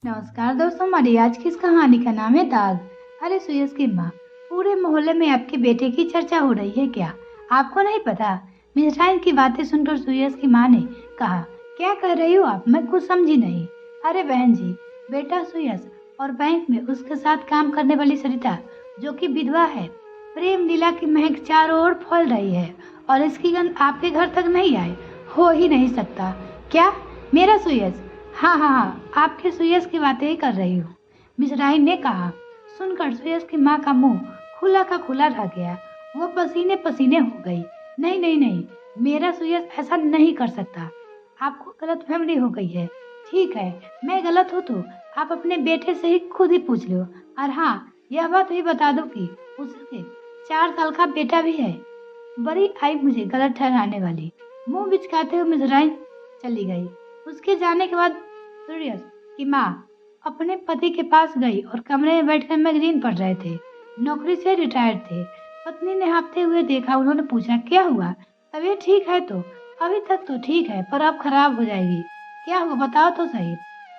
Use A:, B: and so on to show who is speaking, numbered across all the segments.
A: नमस्कार दोस्तों, हमारी आज की इस कहानी का नाम है दाग। अरे सुयस की माँ, पूरे मोहल्ले में आपके बेटे की चर्चा हो रही है क्या? आपको नहीं पता? मिज़राइन की बातें सुनकर सुयस की माँ ने कहा, क्या कह रही हो आप? मैं कुछ समझी नहीं। अरे बहन जी, बेटा सुयस और बैंक में उसके साथ काम करने वाली सरिता, जो कि विधवा है, प्रेम लीला की महक चारों ओर फैल रही है और इसकी गंध आपके घर तक नहीं आए हो ही नहीं सकता। क्या? मेरा सुयस? हाँ हाँ हाँ, आपके सुयस की बातें ही कर रही हूँ, मिज़राइन ने कहा। सुनकर सुयस की माँ का मुंह खुला का खुला रह गया। वो पसीने पसीने हो गई। नहीं नहीं नहीं, मेरा सुयस ऐसा नहीं कर सकता। आपको गलतफहमी हो गई है। ठीक है, मैं गलत हूँ तो आप अपने बेटे से ही खुद ही पूछ लो। और हाँ, यह बात भी बता दो कि उसके 4 साल का बेटा भी है। बड़ी आई मुझे गलत ठहराने वाली। मुंह बिचकाते हुए मिज़राइन चली गई। उसके जाने के बाद सूर्यस की माँ अपने पति के पास गई और कमरे में बैठकर मैगजीन पढ़ रहे थे। नौकरी से रिटायर्ड थे। पत्नी ने हाँफते हुए देखा। उन्होंने पूछा, क्या हुआ? तबीयत ठीक है तो? अभी तक तो ठीक है, पर अब खराब हो जाएगी। क्या हुआ, बताओ तो सही।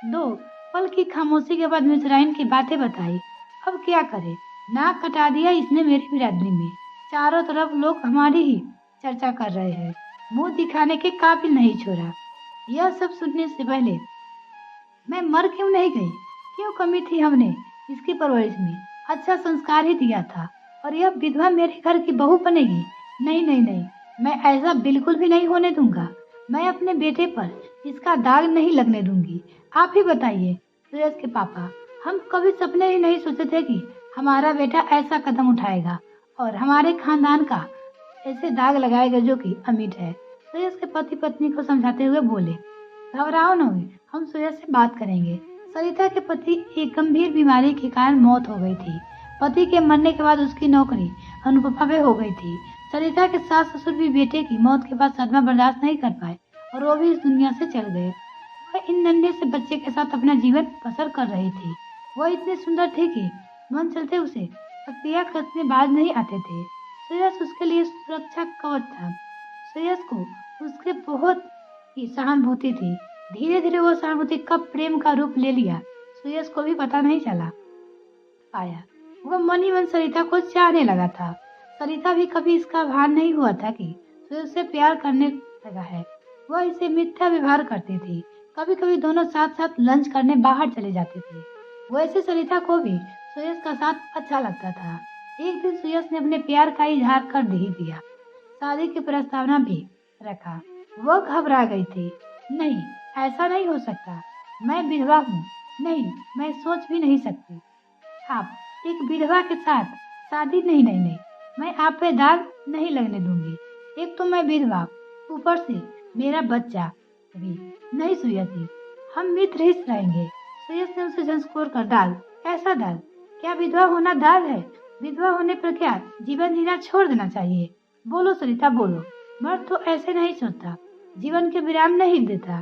A: 2 पल की खामोशी के बाद मिज़राइन की बातें बताई। अब क्या करे, नाक कटा दिया इसने मेरी बिरादरी में। चारों तरफ लोग हमारी ही चर्चा कर रहे हैं। मुंह दिखाने के काबिल नहीं छोड़ा। यह सब सुनने से पहले मैं मर क्यों नहीं गई? क्यों कमी थी हमने इसकी परवरिश में? अच्छा संस्कार ही दिया था और यह विधवा मेरे घर की बहू बनेगी? नहीं नहीं नहीं, मैं ऐसा बिल्कुल भी नहीं होने दूंगा। मैं अपने बेटे पर इसका दाग नहीं लगने दूंगी। आप ही बताइए सुरेश के पापा, हम कभी सपने ही नहीं सोचे थे कि हमारा बेटा ऐसा कदम उठाएगा और हमारे खानदान का ऐसे दाग लगाएगा जो कि अमिट है। सुरेश के पति पत्नी को समझाते हुए बोले, घबराओ नहीं, हम सुरेश से बात करेंगे। सरिता के पति एक गंभीर बीमारी के कारण मौत हो गई थी। पति के मरने के बाद उसकी नौकरी अनुपमा में हो गई थी। सरिता के सास ससुर भी बेटे की मौत के बाद सदमा बर्दाश्त नहीं कर पाए और वो भी इस दुनिया से चल गए। वह इन नन्हे से बच्चे के साथ अपना जीवन बसर कर रही थी। वह इतनी सुंदर थी कि मन चलते उसे पतिया कसने बाज नहीं आते थे। सुरेश उसके लिए सुरक्षा कवच था। सुरेश को उसके बहुत की सहानुभूति थी। धीरे धीरे वो सहानुभूति कब प्रेम का रूप ले लिया, सुयस को भी पता नहीं चला पाया। वो मन ही मन सरिता को चाहने लगा था। सरिता भी कभी इसका भान नहीं हुआ था कि सुयस से प्यार करने लगा है। वह इसे मिथ्या व्यवहार करती थी। कभी कभी दोनों साथ साथ लंच करने बाहर चले जाते थे। वैसे सरिता को भी सुयस का साथ अच्छा लगता था। एक दिन सुयस ने अपने प्यार का इजहार कर ही दिया। शादी की प्रस्तावना भी रखा। वह घबरा गई थी। नहीं, ऐसा नहीं हो सकता। मैं विधवा हूँ। नहीं, मैं सोच भी नहीं सकती। आप एक विधवा के साथ शादी? नहीं नहीं नहीं, मैं आप पे दाग नहीं लगने दूंगी। एक तो मैं विधवा, ऊपर से मेरा बच्चा भी। नहीं सुयस जी, हम मित्र ही रहेंगे। सुयस ने उसे झंझोर कर, दाग? कैसा दाग? क्या विधवा होना दाग है? विधवा होने पर क्या जीवन जीना छोड़ देना चाहिए? बोलो सरिता बोलो। मर्द तो ऐसे नहीं सोचता, जीवन के विराम नहीं देता।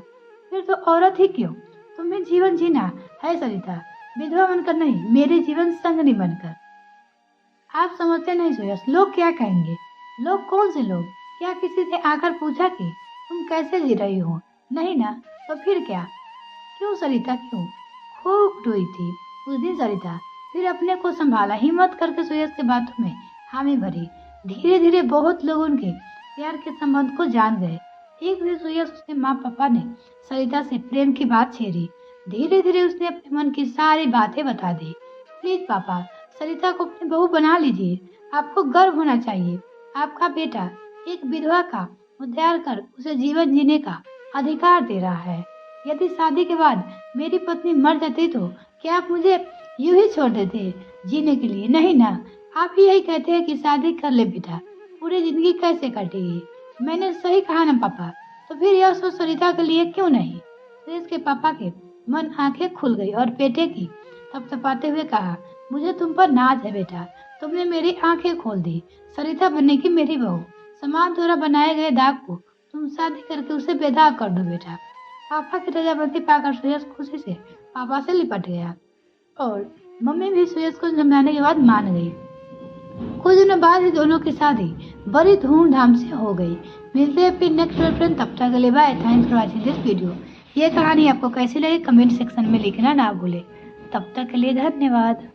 A: फिर तो औरत ही क्यों? तुम्हें जीवन जीना है सरिता, विधवा बनकर नहीं, मेरे जीवन संगनी बनकर। आप समझते नहीं सुयस, लोग क्या कहेंगे? लोग? कौन से लोग? क्या किसी ने आकर पूछा कि तुम कैसे जी रही हो? नहीं ना, तो फिर क्या? क्यों सरिता क्यों? खूब रोई थी उस दिन सरिता। फिर अपने को संभाला, हिम्मत करके सुयस के बातों में हामी भरी। धीरे धीरे बहुत लोग उनके प्यार के संबंध को जान गए। एक दिन सुयस उसके माँ पापा ने सरिता से प्रेम की बात छेड़ी। धीरे धीरे उसने अपने मन की सारी बातें बता दी। प्लीज पापा, सरिता को अपनी बहू बना लीजिए। आपको गर्व होना चाहिए। आपका बेटा एक विधवा का उद्धार कर उसे जीवन जीने का अधिकार दे रहा है। यदि शादी के बाद मेरी पत्नी मर जाती तो क्या आप मुझे यूं ही छोड़ देते जीने के लिए? नहीं ना, आप ही यही कहते हैं कि शादी कर ले बेटा, पूरी जिंदगी कैसे कटेगी। मैंने सही कहा ना पापा? तो फिर यह सोच सरिता के लिए क्यों नहीं? सुरेश के पापा के मन आंखें खुल गई और बेटे की थपथपाते हुए कहा, मुझे तुम पर नाज है बेटा, तुमने मेरी आंखें खोल दी। सरिता बनेगी मेरी बहू। समाज द्वारा बनाए गए दाग को तुम शादी करके उसे बेदाग कर दो बेटा। पापा की रजामंदी पाकर सुरेश खुशी से पापा से लिपट गया और मम्मी भी सुरेश को समझाने के बाद मान गई। कुछ दिनों बाद ही दोनों की शादी बड़ी धूमधाम से हो गई। मिलते हैं फिर नेक्स्ट फ्रेंड, तब तक के लिए bye. Thanks for watching this video. ये कहानी आपको कैसी लगी कमेंट सेक्शन में लिखना ना भूलें। तब तक के लिए धन्यवाद।